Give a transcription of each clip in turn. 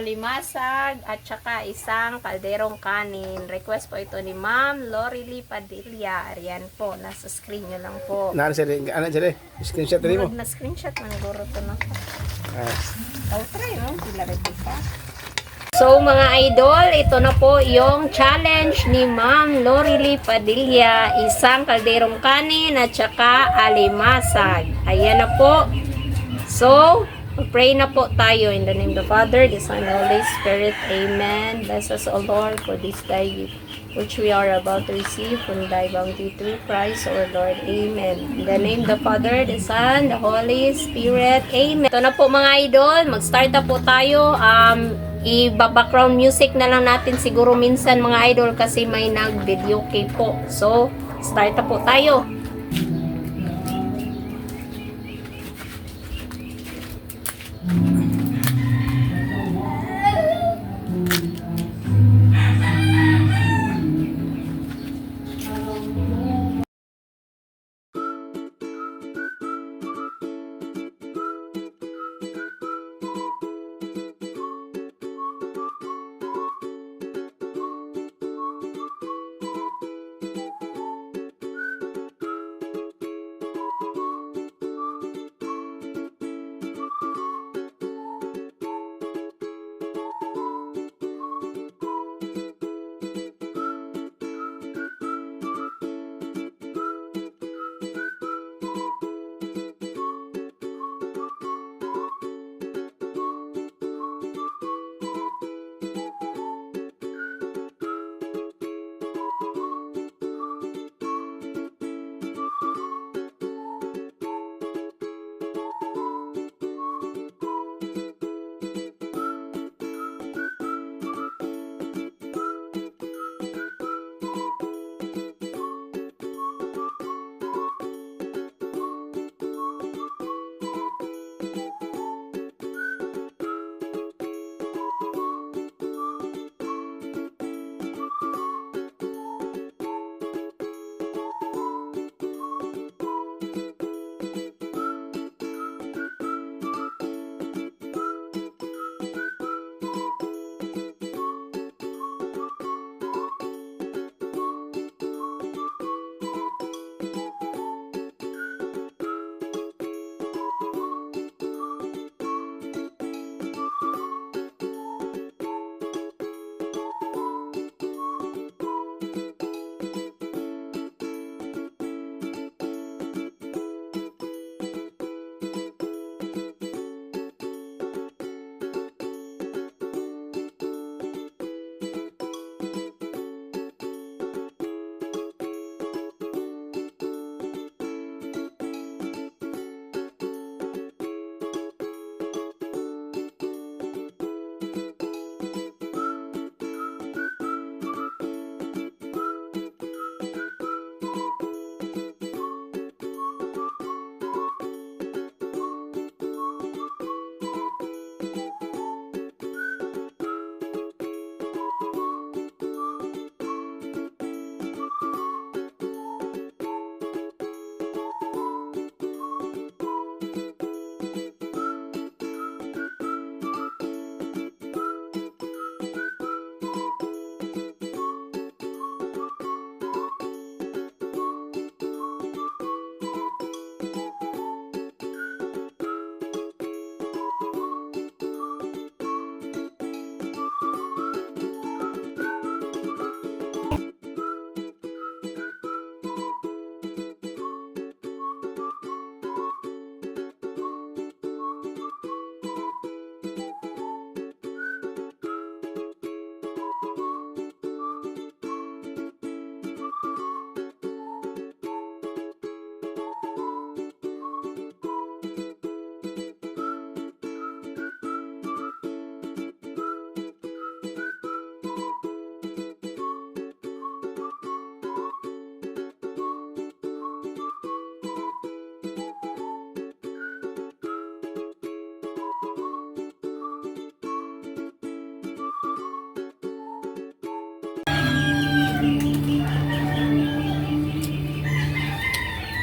alimasag at saka isang kalderong kanin. Request po ito ni Ma'am Lorely Padilla. Ayan po, nasa screen nyo lang po. Naan sila, anak sila, screenshot tadi mo. Murag na screenshot man guro to na. Ah, Oh, try mo, sila rin pa. So mga idol, ito na po yung challenge ni Ma'am Lorely Padilla. Isang kalderong kanin at saka alimasag. Ayan na po. So, pray na po tayo in the name of the Father, the Son, and the Holy Spirit. Amen. Bless us, O Lord, for this day which we are about to receive from thy bounty through Christ our Lord. Amen. In the name of the Father, the Son, the Holy Spirit. Amen. Ito na po mga idol. Mag-start na po tayo. I-background music na lang natin siguro minsan mga idol kasi may nag-video kay po. So, start na po tayo.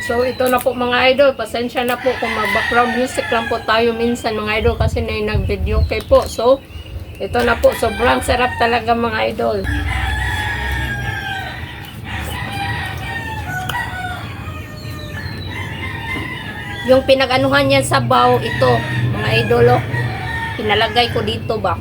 So, ito na po mga idol. Pasensya na po kung mag-background music lang po tayo minsan mga idol kasi nag-video kay po. So, Ito na po, sobrang sarap talaga mga idol. Yung pinag-anuhan niya sa baw, ito, mga idol, oh. Pinalagay ko dito ba?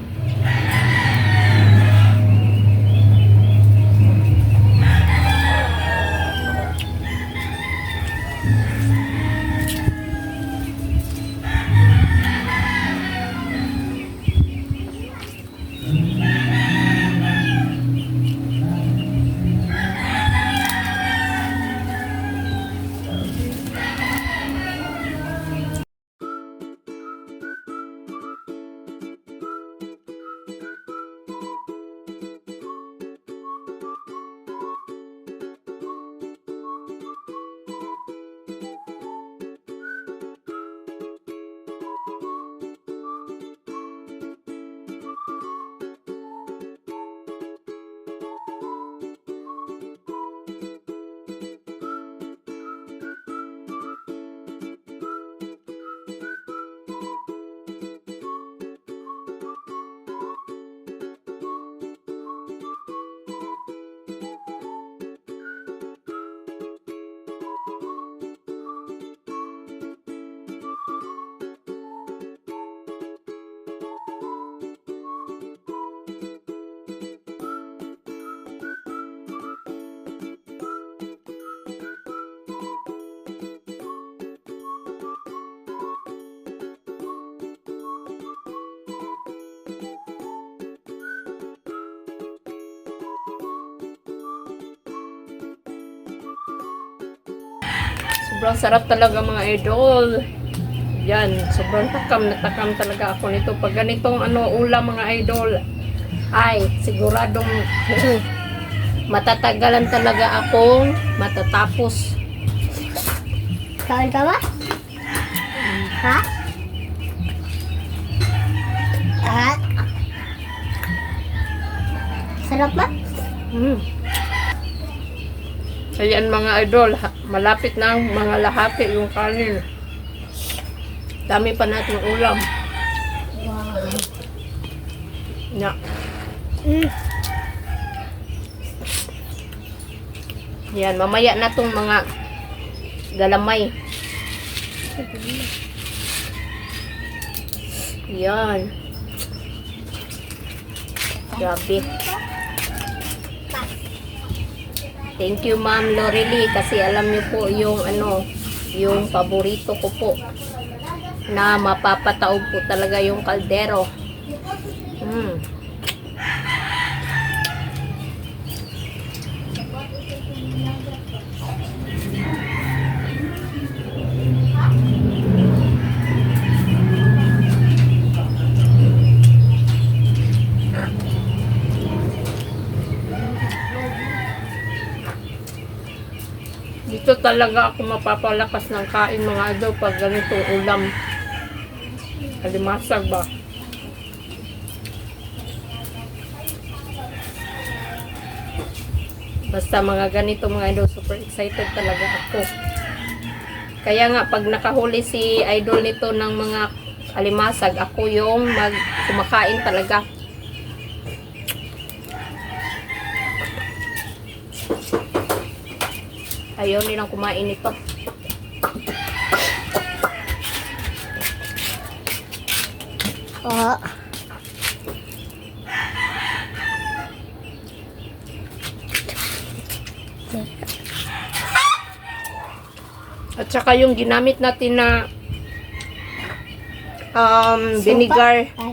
Sobrang sarap talaga mga idol. Yan, sobrang takam na takam talaga ako nito. Pag ganitong ulam mga idol, ay siguradong matatagalan talaga akong matatapos. Kain ka ba? Ha? Ah? Sarap ba? Ayan mga idol, malapit na ang mga lahati yung kanin. Dami pa natin ulam. Wow. Ya. Yan, mamaya na tong mga galamay. Yan. Grabe. Thank you Ma'am Lorely kasi alam niyo po yung yung paborito ko po na mapapataob po talaga yung kaldero. Dito talaga ako mapapalakas ng kain mga idol pag ganitong ulam. Alimasag ba? Basta mga ganito mga idol, super excited talaga ako. Kaya nga pag nakahuli si idol nito ng mga alimasag, ako yung kumakain talaga. Ayaw nilang kumain ito. Oo. At saka yung ginamit natin na vinegar, Ay.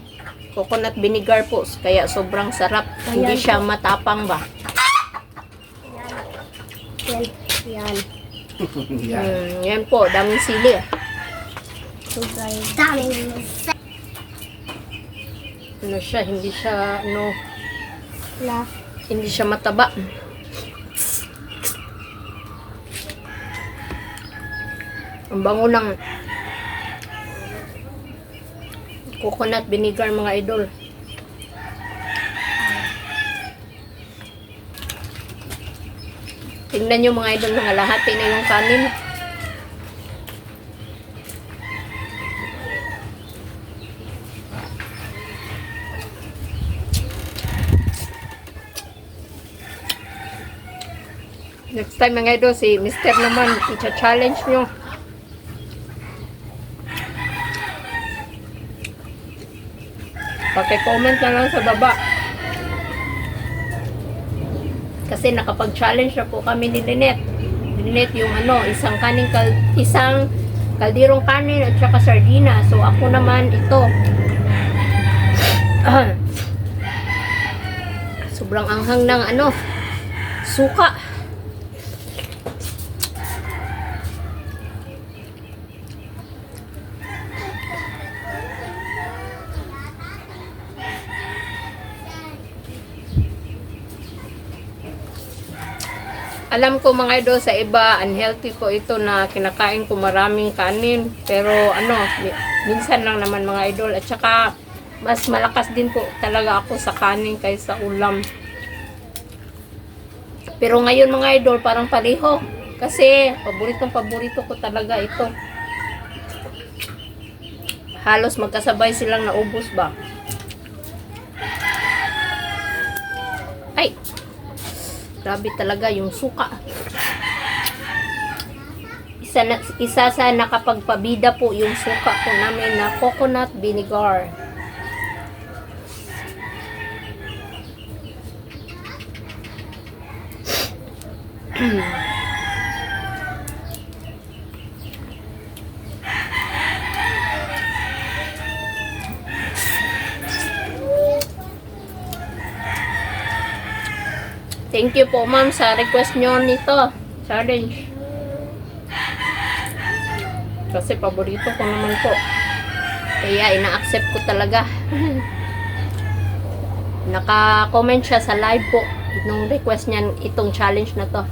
coconut vinegar po, kaya sobrang sarap. Hindi siya matapang ba? Yan. Yan. Yan. Yan po, daming sili. Sobrang daming Ano siya, hindi siya na. hindi siya mataba. Ang bango ng coconut vinegar mga idol. Tingnan nyo mga idol, mga lahati na yung kanin. Next time mga idol, si Mr. naman, i-challenge nyo. Paki-comment na lang sa baba. Kasi nakapag-challenge na po kami ni Lynette. Lynette yung isang kaldirong kanin at saka sardina. So ako naman ito. Sobrang anghang ng suka. Alam ko mga idol, sa iba unhealthy po ito na kinakain ko maraming kanin, pero minsan lang naman mga idol, at saka mas malakas din po talaga ako sa kanin kaysa ulam. Pero ngayon mga idol, parang pareho kasi paborito ko talaga ito. Halos magkasabay silang naubos ba. Ay, grabe talaga yung suka. Isa sa nakapagpabida po yung suka po namin na coconut vinegar. Thank you po ma'am sa request nyo nito. Challenge. Kasi paborito ko naman po. Kaya ina-accept ko talaga. Naka-comment siya sa live po nung request niya itong challenge na to.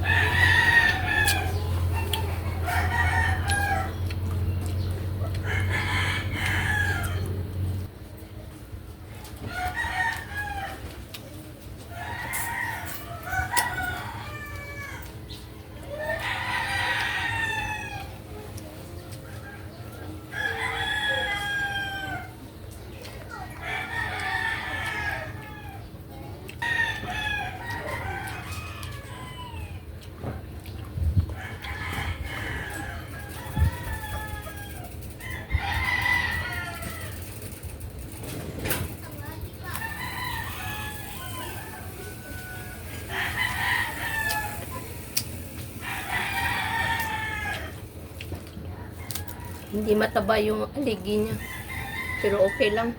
Hindi mataba yung aligi niya. Pero okay lang.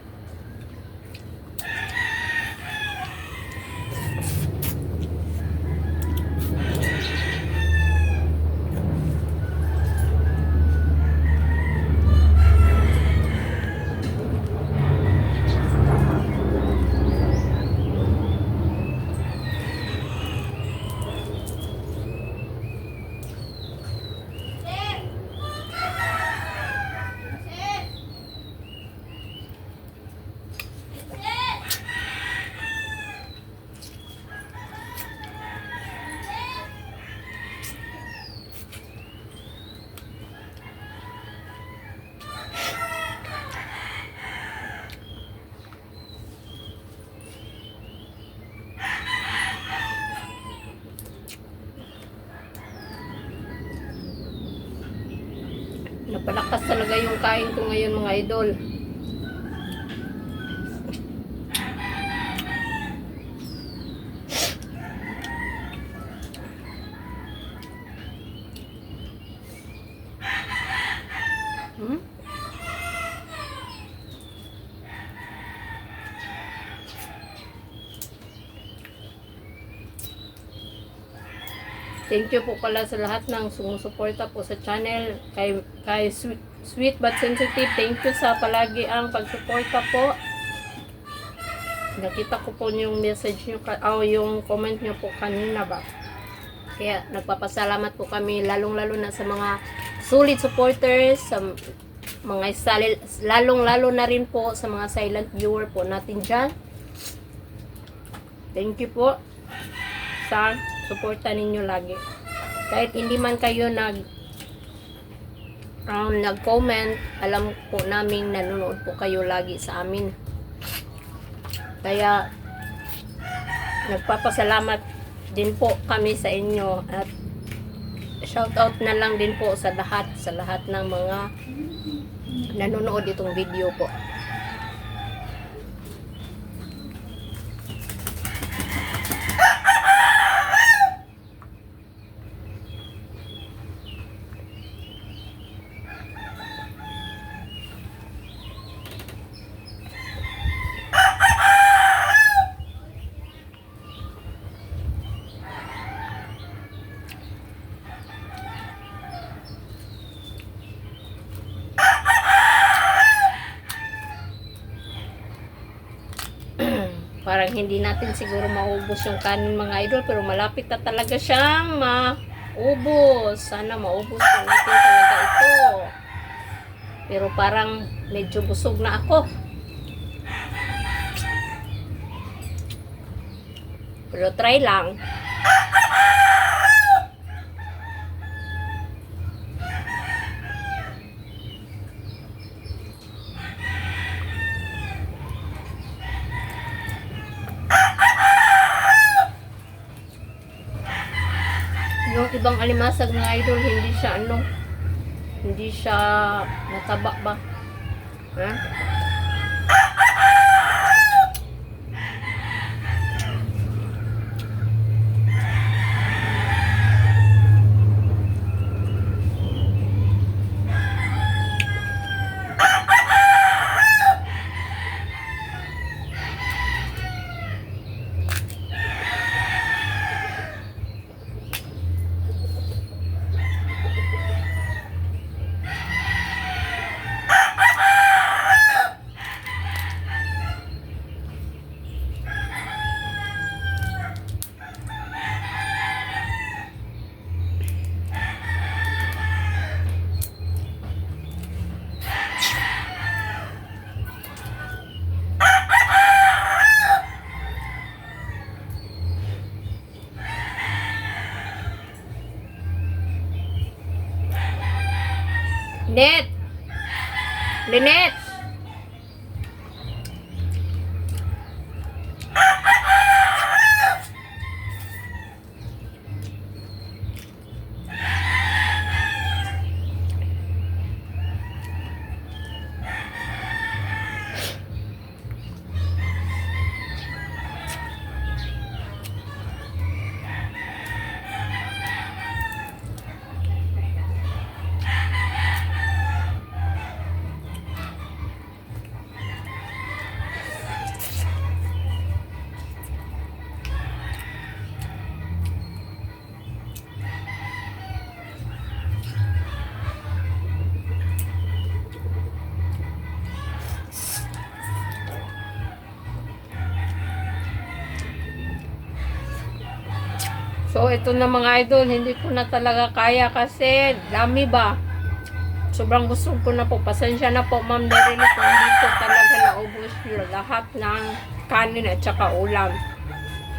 Napalakas talaga yung kain ko ngayon mga idol. Thank you po pala sa lahat ng sumusuporta po sa channel. Kay Sweet but Sensitive, thank you sa palagi ang pagsuporta po. Nakita ko po yung message nyo, yung comment nyo po kanina ba. Kaya nagpapasalamat po kami, lalong-lalo na sa mga solid supporters, sa mga lalong-lalo na rin po sa mga silent viewer po natin dyan. Thank you po sa suporta ninyo lagi. Kahit hindi man kayo nag-comment, alam po namin nanonood po kayo lagi sa amin. Kaya nagpapasalamat din po kami sa inyo at shout out na lang din po sa lahat ng mga nanonood itong video po. Parang hindi natin siguro maubos yung kanin mga idol, pero malapit na talaga siyang maubos. Sana maubos na natin talaga ito. Pero parang medyo busog na ako. Pero try lang. Yung ibang alimasag ng idol, hindi siya nataba ba? Ha? Lynette! Lynette! So, ito na mga idol, hindi ko na talaga kaya kasi dami ba? Sobrang busog ko na po. Pasensya na po, Ma'am Nerily, kung hindi ko talaga naubos yung lahat ng kanin at saka ulam.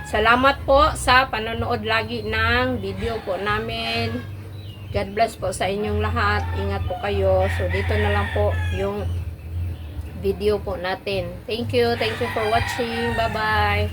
Salamat po sa panonood lagi ng video po namin. God bless po sa inyong lahat. Ingat po kayo. So, dito na lang po yung video po natin. Thank you for watching. Bye-bye.